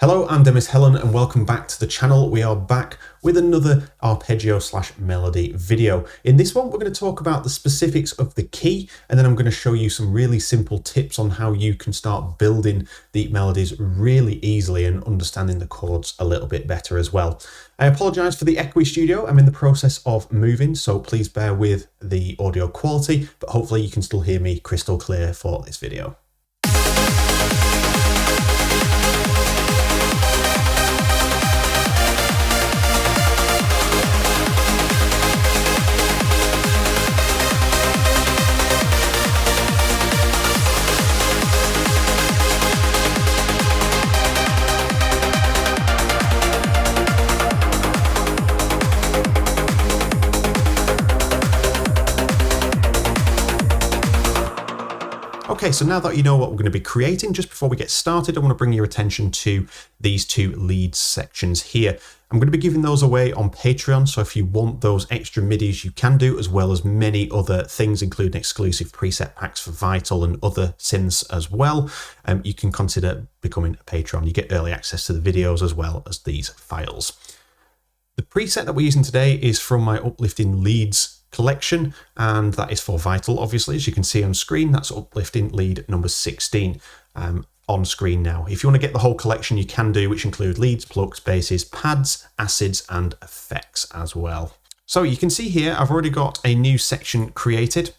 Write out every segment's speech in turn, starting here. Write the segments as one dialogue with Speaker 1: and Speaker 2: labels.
Speaker 1: Hello, I'm Demis Hellen and welcome back to the channel. We are back with another arpeggio/melody video. In this one, we're going to talk about the specifics of the key, and then I'm going to show you some really simple tips on how you can start building the melodies really easily and understanding the chords a little bit better as well. I apologize for the echoey studio. I'm in the process of moving, so please bear with the audio quality, but hopefully you can still hear me crystal clear for this video. Okay, so now that you know what we're going to be creating, just before we get started, I want to bring your attention to these two leads sections here. I'm going to be giving those away on Patreon, so if you want those extra MIDIs, you can do, as well as many other things, including exclusive preset packs for Vital and other synths as well. You can consider becoming a Patreon. You get early access to the videos as well as these files. The preset that we're using today is from my Uplifting Leads collection, and that is for Vital, obviously. As you can see on screen, that's Uplifting lead number 16 on screen now. If you want to get the whole collection, you can do, which include leads, plucks, basses, pads, acids, and effects as well. So you can see here, I've already got a new section created,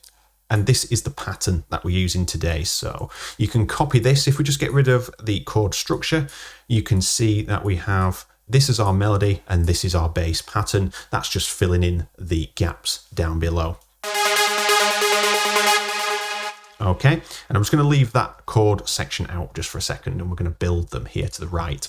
Speaker 1: and this is the pattern that we're using today. So you can copy this. If we just get rid of the chord structure, you can see that we have this is our melody and this is our bass pattern. That's just filling in the gaps down below. Okay, and I'm just going to leave that chord section out just for a second, and we're going to build them here to the right.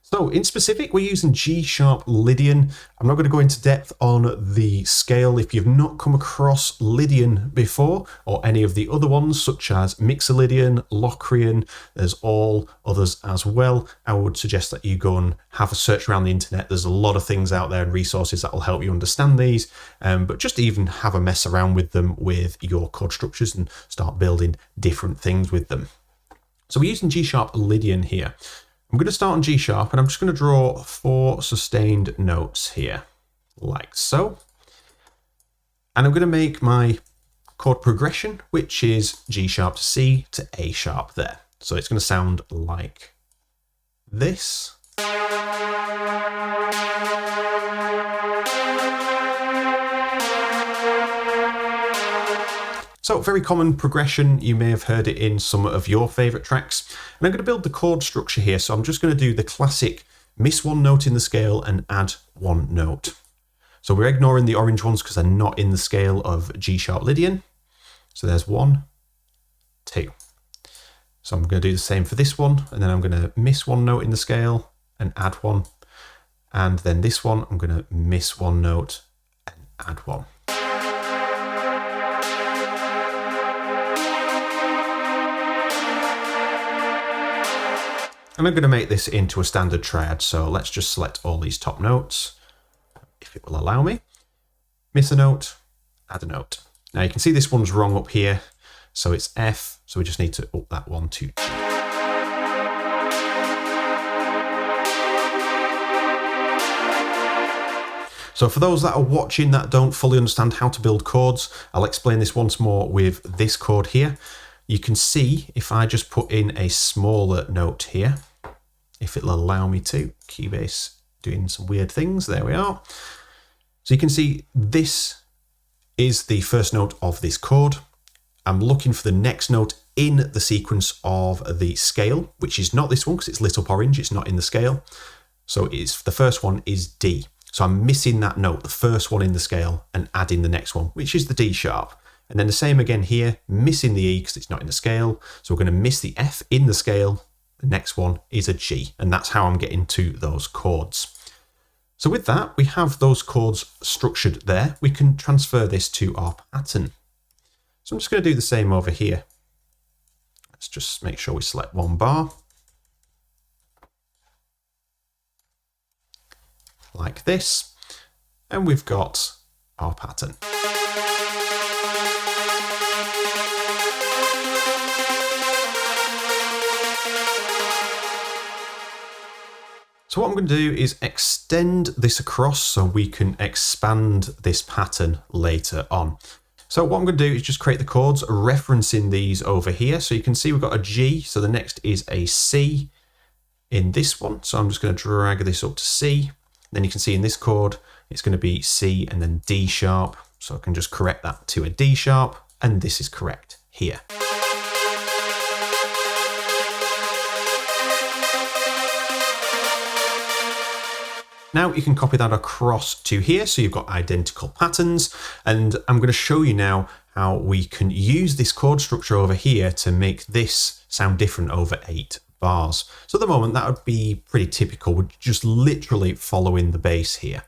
Speaker 1: So in specific, we're using G sharp Lydian. I'm not going to go into depth on the scale. If you've not come across Lydian before, or any of the other ones such as Mixolydian, Locrian, there's all others as well, I would suggest that you go and have a search around the internet. There's a lot of things out there and resources that will help you understand these, but just even have a mess around with them with your chord structures and start building different things with them. So we're using G sharp Lydian here. I'm going to start on G sharp, and I'm just going to draw 4 sustained notes here, like so. And I'm going to make my chord progression, which is G sharp to C to A sharp there. So it's going to sound like this. So very common progression, you may have heard it in some of your favourite tracks. And I'm going to build the chord structure here, so I'm just going to do the classic miss one note in the scale and add one note. So we're ignoring the orange ones because they're not in the scale of G sharp Lydian. So there's 1, 2. So I'm going to do the same for this one, and then I'm going to miss one note in the scale and add one. And then this one, I'm going to miss one note and add one. And I'm going to make this into a standard triad, so let's just select all these top notes, if it will allow me. Miss a note, add a note. Now you can see this one's wrong up here, so it's F, so we just need to up that one to G. So for those that are watching that don't fully understand how to build chords, I'll explain this once more with this chord here. You can see if I just put in a smaller note here, if it'll allow me to, Cubase doing some weird things, there we are. So you can see this is the first note of this chord. I'm looking for the next note in the sequence of the scale, which is not this one because it's lit up orange, it's not in the scale. So it's the first one is D. So I'm missing that note, the first one in the scale, and adding the next one, which is the D sharp. And then the same again here, missing the E because it's not in the scale. So we're going to miss the F in the scale. The next one is a G, and that's how I'm getting to those chords. So with that, we have those chords structured there. We can transfer this to our pattern. So I'm just going to do the same over here. Let's just make sure we select one bar. Like this. And we've got our pattern. So what I'm going to do is extend this across so we can expand this pattern later on. So what I'm going to do is just create the chords, referencing these over here. So you can see we've got a G, so the next is a C in this one. So I'm just going to drag this up to C. Then you can see in this chord, it's going to be C and then D sharp. So I can just correct that to a D sharp, and this is correct here. Now you can copy that across to here, so you've got identical patterns, and I'm going to show you now how we can use this chord structure over here to make this sound different over 8 bars. So at the moment that would be pretty typical, we're just literally following the bass here.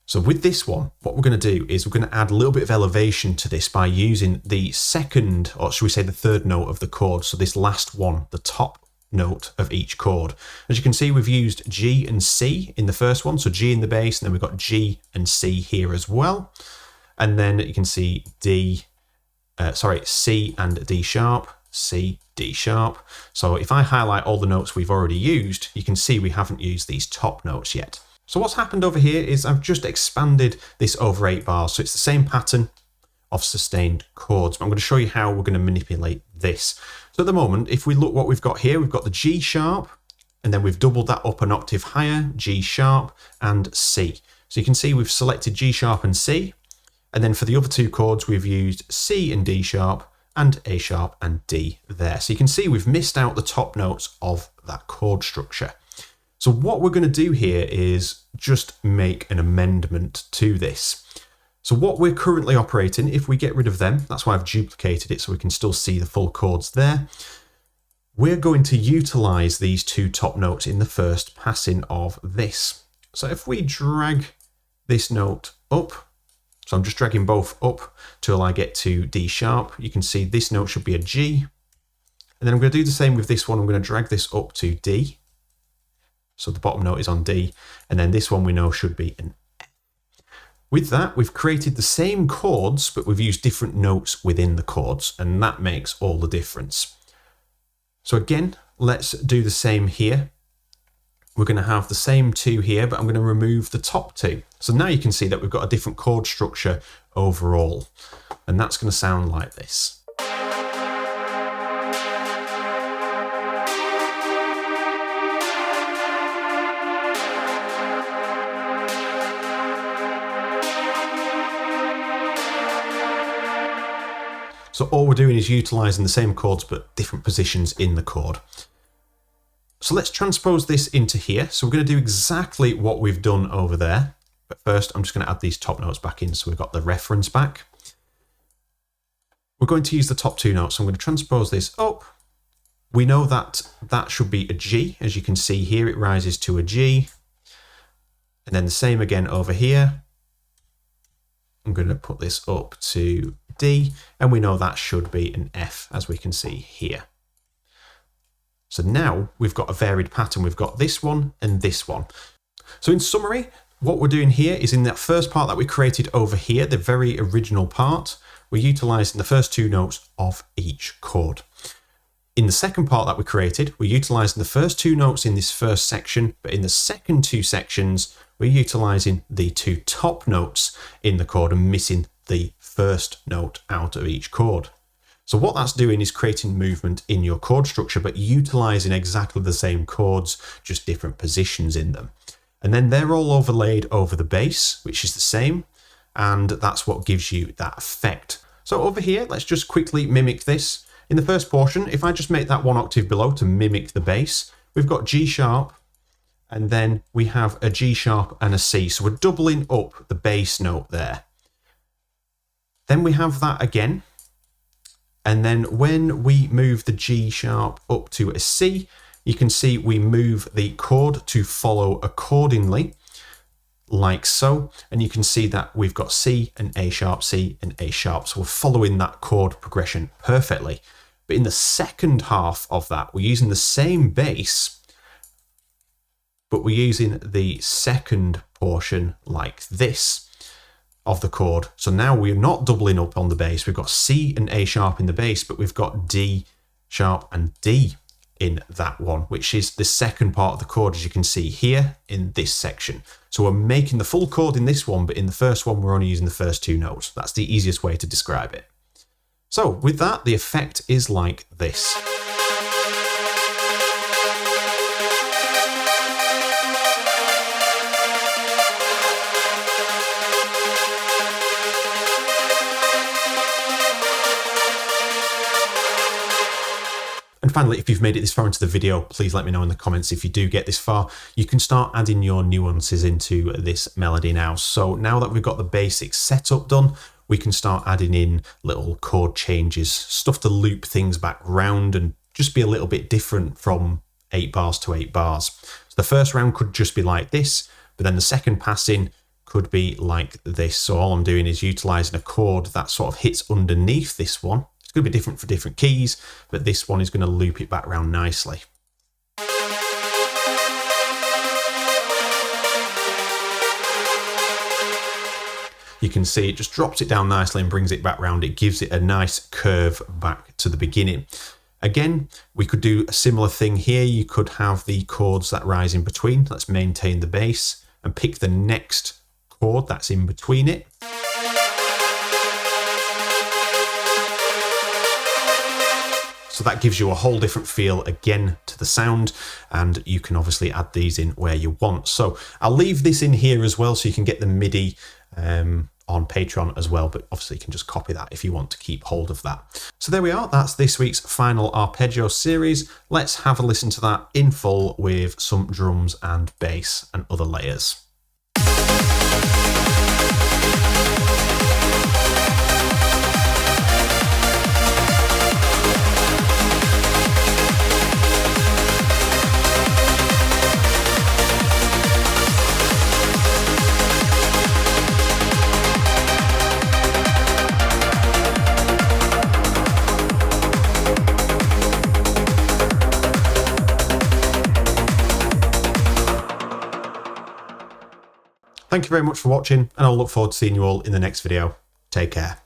Speaker 1: So with this one, what we're going to do is we're going to add a little bit of elevation to this by using the second, or should we say the third note of the chord, so this last one, the top note of each chord. As you can see, we've used G and C in the first one, so G in the bass, and then we've got G and C here as well. And then you can see C and D sharp, C, D sharp. So if I highlight all the notes we've already used, you can see we haven't used these top notes yet. So what's happened over here is I've just expanded this over 8 bars, so it's the same pattern of sustained chords. But I'm going to show you how we're going to manipulate this. So at the moment, if we look what we've got here, we've got the G sharp, and then we've doubled that up an octave higher, G sharp and C. So you can see we've selected G sharp and C, and then for the other 2 chords, we've used C and D sharp and A sharp and D there. So you can see we've missed out the top notes of that chord structure. So what we're going to do here is just make an amendment to this. So what we're currently operating, if we get rid of them, that's why I've duplicated it so we can still see the full chords there. We're going to utilize these 2 top notes in the first passing of this. So if we drag this note up, so I'm just dragging both up till I get to D sharp, you can see this note should be a G. And then I'm going to do the same with this one. I'm going to drag this up to D. So the bottom note is on D, and then this one we know should be an F. With that, we've created the same chords, but we've used different notes within the chords, and that makes all the difference. So again, let's do the same here. We're going to have the same 2 here, but I'm going to remove the top 2. So now you can see that we've got a different chord structure overall, and that's going to sound like this. So all we're doing is utilising the same chords but different positions in the chord. So let's transpose this into here. So we're going to do exactly what we've done over there. But first I'm just going to add these top notes back in so we've got the reference back. We're going to use the top 2 notes. So I'm going to transpose this up. We know that that should be a G. As you can see here, it rises to a G. And then the same again over here. I'm going to put this up to D, and we know that should be an F, as we can see here. So now we've got a varied pattern. We've got this one and this one. So in summary, what we're doing here is in that first part that we created over here, the very original part, we're utilising the first 2 notes of each chord. In the second part that we created, we're utilising the first 2 notes in this first section, but in the second 2 sections, we're utilising the 2 top notes in the chord and missing the first note out of each chord. So what that's doing is creating movement in your chord structure, but utilising exactly the same chords, just different positions in them. And then they're all overlaid over the bass, which is the same, and that's what gives you that effect. So over here, let's just quickly mimic this. In the first portion, if I just make that 1 octave below to mimic the bass, we've got G sharp, and then we have a G sharp and a C. So we're doubling up the bass note there. Then we have that again. And then when we move the G sharp up to a C, you can see we move the chord to follow accordingly, like so. And you can see that we've got C and A sharp, C and A sharp. So we're following that chord progression perfectly. But in the second half of that, we're using the same bass, but we're using the second portion like this of the chord. So now we're not doubling up on the bass. We've got C and A sharp in the bass, but we've got D sharp and D in that one, which is the second part of the chord, as you can see here in this section. So we're making the full chord in this one, but in the first one, we're only using the first two notes. That's the easiest way to describe it. So with that, the effect is like this. And finally, if you've made it this far into the video, please let me know in the comments if you do get this far. You can start adding your nuances into this melody now. So now that we've got the basic setup done, we can start adding in little chord changes, stuff to loop things back round and just be a little bit different from 8 bars to 8 bars. So the first round could just be like this, but then the second passing could be like this. So all I'm doing is utilizing a chord that sort of hits underneath this one. It's going to be different for different keys, but this one is going to loop it back around nicely. You can see it just drops it down nicely and brings it back round. It gives it a nice curve back to the beginning. Again, we could do a similar thing here. You could have the chords that rise in between. Let's maintain the bass and pick the next chord that's in between it. So that gives you a whole different feel again to the sound, and you can obviously add these in where you want. So I'll leave this in here as well so you can get the MIDI on Patreon as well, but obviously you can just copy that if you want to keep hold of that. So there we are, that's this week's final arpeggio series. Let's have a listen to that in full with some drums and bass and other layers. Thank you very much for watching, and I'll look forward to seeing you all in the next video. Take care.